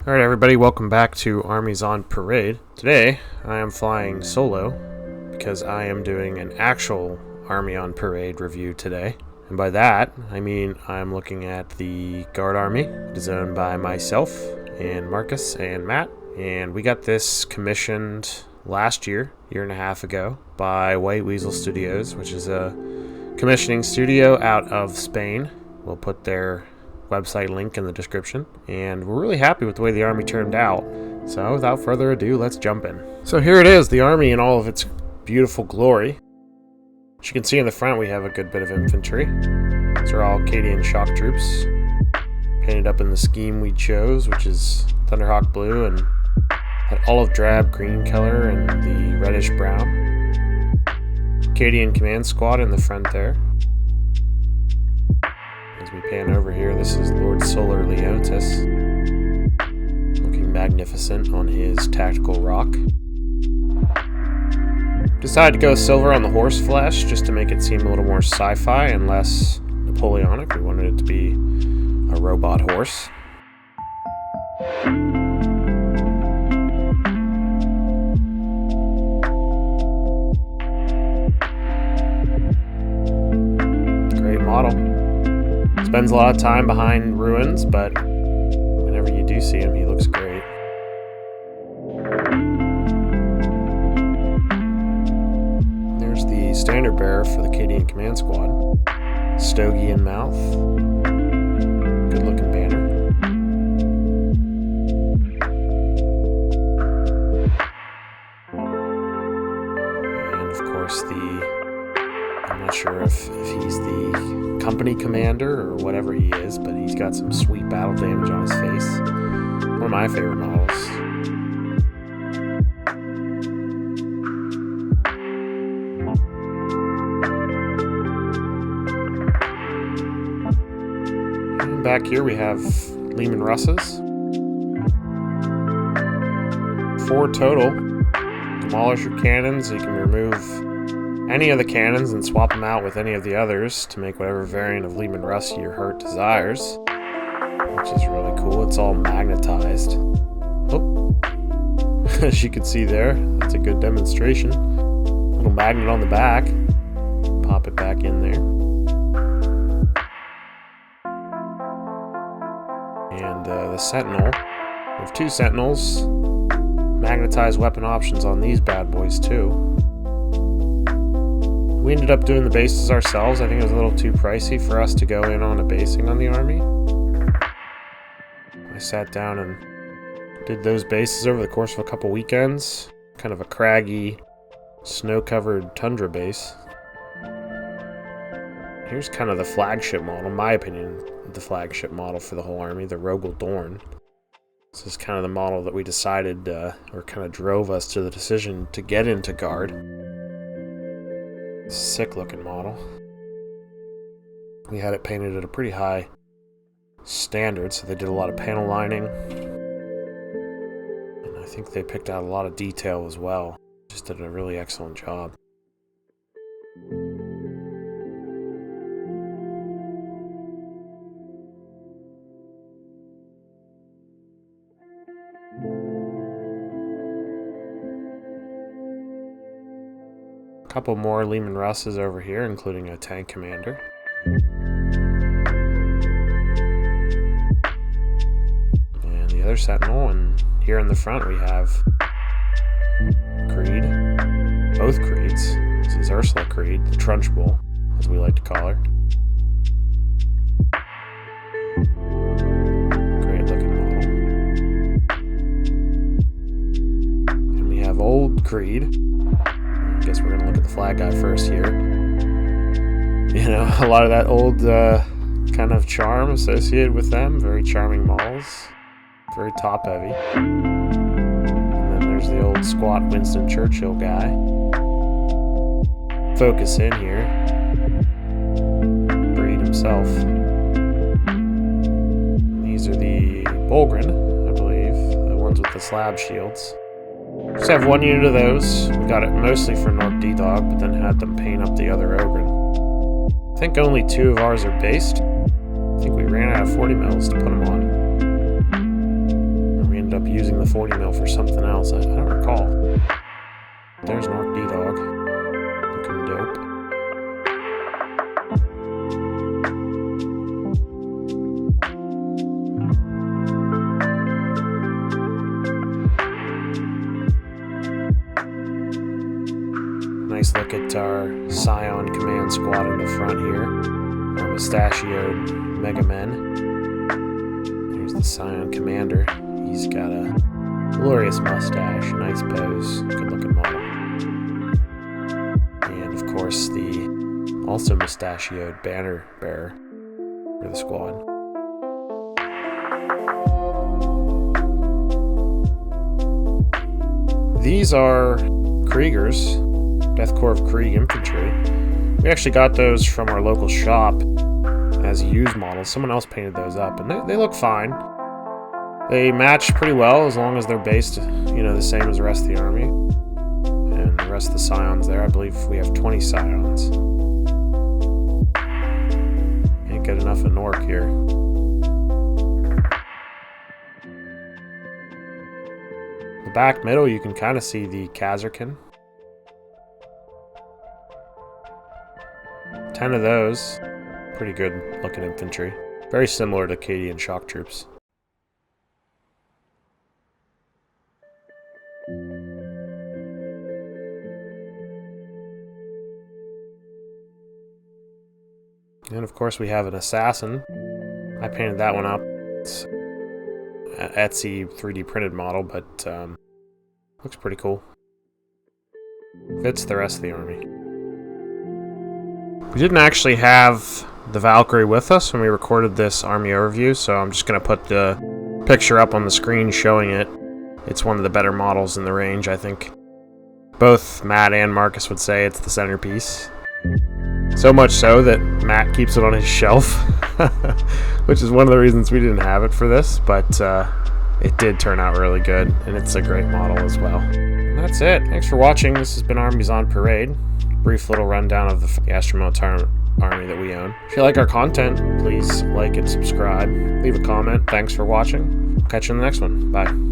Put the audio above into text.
Alright everybody, welcome back to Armies on Parade. Today, I am flying solo because I am doing an actual Army on Parade review today. And by that, I mean I'm looking at the Guard Army, designed by myself and Marcus and Matt. And we got this commissioned last year and a half ago, by White Weasel Studios, which is a commissioning studio out of Spain. We'll put their website link in the description, and we're really happy with the way the army turned out. So without further ado, let's jump in. So here it is, the army in all of its beautiful glory. As you can see in the front, we have a good bit of infantry. These are all Acadian shock troops, painted up in the scheme we chose, which is Thunderhawk blue and that olive drab green color and the reddish brown. Acadian command squad in the front there. As we pan over here, this is Lord Solar Leontis, looking magnificent on his tactical rock. Decided to go silver on the horse flesh just to make it seem a little more sci-fi and less Napoleonic. We wanted it to be a robot horse. Great model. Spends a lot of time behind ruins, but whenever you do see him, he looks great. There's the standard bearer for the Acadian Command Squad. Stogie in mouth. Good looking banner. And of course I'm not sure if he's the company commander or whatever he is, but he's got some sweet battle damage on his face. One of my favorite models. And back here we have Lehman Russes. 4 total. Demolish your cannons, you can remove any of the cannons and swap them out with any of the others to make whatever variant of Lehman Russ your heart desires, which is really cool. It's all magnetized. Oh, as you can see there, that's a good demonstration. Little magnet on the back. Pop it back in there. And the Sentinel. We have 2 Sentinels. Magnetized weapon options on these bad boys too. We ended up doing the bases ourselves. I think it was a little too pricey for us to go in on a basing on the army. I sat down and did those bases over the course of a couple weekends. Kind of a craggy, snow-covered tundra base. Here's kind of the flagship model, in my opinion, the flagship model for the whole army, the Rogel Dorn. This is kind of the model that we decided, or kind of drove us to the decision to get into Guard. Sick looking model. We had it painted at a pretty high standard, so they did a lot of panel lining. And I think they picked out a lot of detail as well. Just did a really excellent job. Couple more Lehman Russes over here, including a tank commander. And the other Sentinel, and here in the front we have Creed. Both Creeds. This is Ursula Creed, the Trunchbull, as we like to call her. Great looking model. And we have Old Creed. I guess we're going to look at the flag guy first here. You know, a lot of that old kind of charm associated with them. Very charming models. Very top heavy. And then there's the old squat Winston Churchill guy. Focus in here. Breed himself. These are the Bulgren, I believe. The ones with the slab shields. Just have 1 unit of those. We got it mostly for Norp D-Dog, but then had them paint up the other Ogren. I think only 2 of ours are based. I think we ran out of 40 mils to put them on. up using the 40 mil for something else. I don't recall. There's an Orc D-Dog. Looking dope. Nice look at our Scion command squad in the front here. Our mustachioed Mega Men. Here's the Scion commander. He's got a glorious mustache, nice pose, good looking model. And of course the also mustachioed banner bearer for the squad. These are Kriegers, Death Corps of Krieg infantry. We actually got those from our local shop as used models. Someone else painted those up, and they look fine. They match pretty well as long as they're based, the same as the rest of the army. And the rest of the Scions there, I believe we have 20 Scions. Ain't good enough in Orc here. The back middle, you can kind of see the Kazarkin. 10 of those. Pretty good looking infantry. Very similar to Acadian shock troops. And of course we have an assassin. I painted that one up. It's an Etsy 3D printed model, but looks pretty cool. Fits the rest of the army. We didn't actually have the Valkyrie with us when we recorded this army overview, so I'm just going to put the picture up on the screen showing it. It's one of the better models in the range, I think. Both Matt and Marcus would say it's the centerpiece. So much so that Matt keeps it on his shelf, which is one of the reasons we didn't have it for this, but it did turn out really good, and it's a great model as well. And that's it. Thanks for watching. This has been Armies on Parade. Brief little rundown of the Astromilitary army that we own. If you like our content, please like and subscribe. Leave a comment. Thanks for watching. Catch you in the next one. Bye.